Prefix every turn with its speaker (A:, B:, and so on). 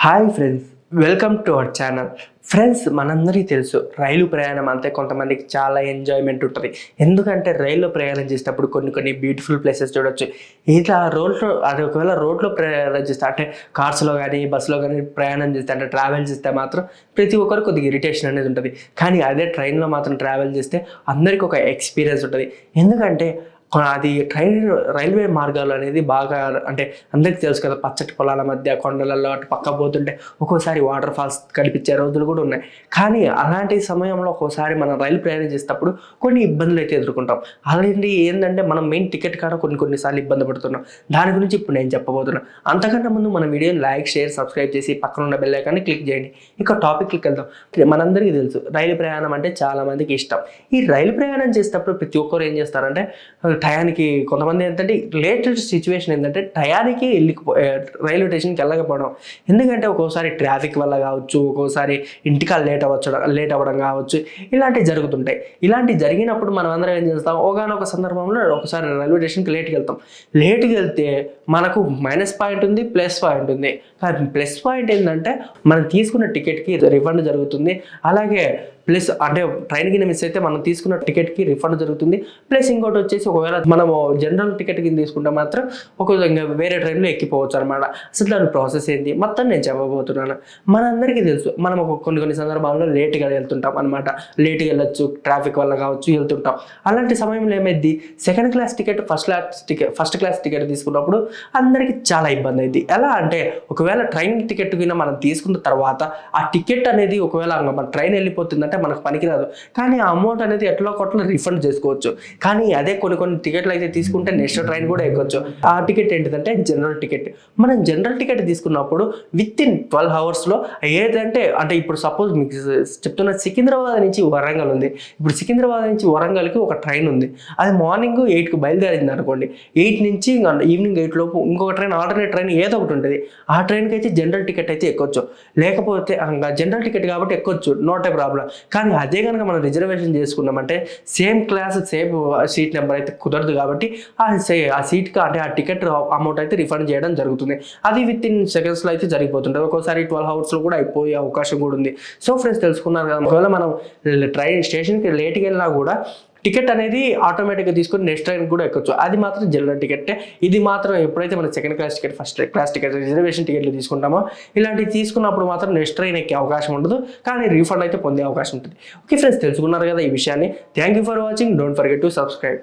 A: Hi friends, welcome to our channel. Friends, మనందరికీ తెలుసు రైలు ప్రయాణం అంటే కొంతమందికి చాలా ఎంజాయ్మెంట్ ఉంటుంది. ఎందుకంటే రైల్లో ప్రయాణం చేసేటప్పుడు కొన్ని బ్యూటిఫుల్ ప్లేసెస్ చూడొచ్చు. ఇట్లా ఒకవేళ రోడ్లో ప్రయాణం చేస్తే అంటే కార్స్లో కానీ బస్సులో కానీ ప్రయాణం చేస్తే అంటే ట్రావెల్ చేస్తే మాత్రం ప్రతి ఒక్కరు కొద్దిగా ఇరిటేషన్ అనేది ఉంటుంది. కానీ అదే ట్రైన్లో మాత్రం ట్రావెల్ చేస్తే అందరికీ ఒక ఎక్స్పీరియన్స్ ఉంటుంది. ఎందుకంటే అది రైల్వే మార్గాలు అనేది బాగా అంటే అందరికీ తెలుసు కదా, పచ్చటి పొలాల మధ్య కొండలలో అటు పక్క పోతుంటే ఒక్కోసారి వాటర్ ఫాల్స్ కనిపించే రోజులు కూడా ఉన్నాయి. కానీ అలాంటి సమయంలో ఒక్కోసారి మనం రైలు ప్రయాణం చేసేటప్పుడు కొన్ని ఇబ్బందులు అయితే ఎదుర్కొంటాం. అలాంటి ఏంటంటే మనం మెయిన్ టికెట్ కాడ కొన్నిసార్లు ఇబ్బంది పడుతున్నాం. దాని గురించి ఇప్పుడు నేను చెప్పబోతున్నాను. అంతకంటే ముందు మన వీడియోని లైక్, షేర్, సబ్స్క్రైబ్ చేసి పక్కన ఉన్న బెల్ ఐకాన్ని క్లిక్ చేయండి. ఇక టాపిక్కి వెళ్దాం. మనందరికీ తెలుసు రైలు ప్రయాణం అంటే చాలా మందికి ఇష్టం. ఈ రైలు ప్రయాణం చేసేటప్పుడు ప్రతి ఒక్కరు ఏం చేస్తారంటే టయానికి కొంతమంది ఏంటంటే లేటెస్ట్ సిచ్యువేషన్ ఏంటంటే టయానికి రైల్వే స్టేషన్కి వెళ్ళకపోవడం. ఎందుకంటే ఒక్కోసారి ట్రాఫిక్ వల్ల కావచ్చు, ఒక్కోసారి ఇంటికా లేట్ అవ్వడం కావచ్చు, ఇలాంటివి జరుగుతుంటాయి. ఇలాంటివి జరిగినప్పుడు మనం అందరం ఏం చేస్తాం, ఒకనొక సందర్భంలో ఒకసారి రైల్వే స్టేషన్కి లేట్కి వెళ్తే మనకు మైనస్ పాయింట్ ఉంది, ప్లస్ పాయింట్ ఉంది. కానీ ప్లస్ పాయింట్ ఏంటంటే మనం తీసుకున్న టికెట్కి రిఫండ్ జరుగుతుంది. అలాగే ప్లస్ అంటే ట్రైన్ కింద మిస్ అయితే మనం తీసుకున్న టికెట్కి రిఫండ్ జరుగుతుంది. ప్లస్ ఇంకోటి వచ్చేసి ఒకవేళ మనము జనరల్ టికెట్ కింద తీసుకుంటే మాత్రం ఇంకా వేరే ట్రైన్లో ఎక్కిపోవచ్చు అనమాట. అసలు దాని ప్రాసెస్ ఏంటి మొత్తం నేను చెప్పబోతున్నాను. మనందరికీ తెలుసు, మనం కొన్ని సందర్భాల్లో లేట్గా వెళ్తుంటాం అనమాట. లేట్గా వెళ్ళొచ్చు, ట్రాఫిక్ వల్ల కావచ్చు, వెళ్తుంటాం. అలాంటి సమయంలో ఏమైంది, second class ticket first class ticket తీసుకున్నప్పుడు అందరికీ చాలా ఇబ్బంది అయింది. ఎలా అంటే ఒకవేళ ట్రైన్ టికెట్ కింద మనం తీసుకున్న తర్వాత ఆ టికెట్ అనేది ఒకవేళ మన ట్రైన్ వెళ్ళిపోతుందంటే మనకు పనికిరాదు. కానీ ఆ అమౌంట్ అనేది ఎట్లా కొట్లా రిఫండ్ చేసుకోవచ్చు. కానీ అదే కొన్ని టికెట్లు అయితే తీసుకుంటే నెక్స్ట్ ట్రైన్ కూడా ఎక్కొచ్చు. ఆ టికెట్ ఏంటిదంటే జనరల్ టికెట్. మనం జనరల్ టికెట్ తీసుకున్నప్పుడు విత్ ఇన్ 12 అవర్స్లో ఏదంటే అంటే ఇప్పుడు సపోజ్ మీకు చెప్తున్న సికింద్రాబాద్ నుంచి వరంగల్ ఉంది. ఇప్పుడు సికింద్రాబాద్ నుంచి వరంగల్కి ఒక ట్రైన్ ఉంది. అది మార్నింగ్ 8కి బయలుదేరింది అనుకోండి. 8 నుంచి ఈవినింగ్ 8 లోపు ఇంకొక ట్రైన్, ఆల్టర్నేట్ ట్రైన్ ఏదో ఒకటి ఉంటుంది. ఆ ట్రైన్కి అయితే జనరల్ టికెట్ అయితే ఎక్కొచ్చు. లేకపోతే జనరల్ టికెట్ కాబట్టి ఎక్కొచ్చు, నోట్ ఏ ప్రాబ్లం. కానీ అదే కనుక మనం రిజర్వేషన్ చేసుకున్నామంటే same class same seat number అయితే కుదరదు. కాబట్టి ఆ సీట్కి అంటే ఆ టికెట్ అమౌంట్ అయితే రిఫండ్ చేయడం జరుగుతుంది. అది విత్ ఇన్ సెకండ్స్లో అయితే జరిగిపోతుంటుంది. ఒక్కోసారి 12 అవర్స్లో కూడా అయిపోయే అవకాశం కూడా ఉంది. సో ఫ్రెండ్స్, తెలుసుకున్నారు కదా, ఒకవేళ మనం ట్రైన్ స్టేషన్కి లేట్గా వెళ్ళినా కూడా టికెట్ అనేది ఆటోమేటిక్గా తీసుకొని నెక్స్ట్ ట్రైన్ కూడా ఎక్కొచ్చు. అది మాత్రం జనరల్ టికెట్. ఇది మాత్రం ఎప్పుడైతే మనం second class ticket, first class ticket, reservation టికెట్లు తీసుకుంటామో ఇలాంటివి తీసుకున్నప్పుడు మాత్రం నెక్స్ట్ ట్రైన్ ఎక్కే అవకాశం ఉండదు. కానీ రీఫండ్ అయితే పొందే అవకాశం ఉంటుంది. ఓకే ఫ్రెండ్స్, తెలుసుకున్నారు కదా ఈ విషయాన్ని. Thank you for watching. Don't forget to subscribe.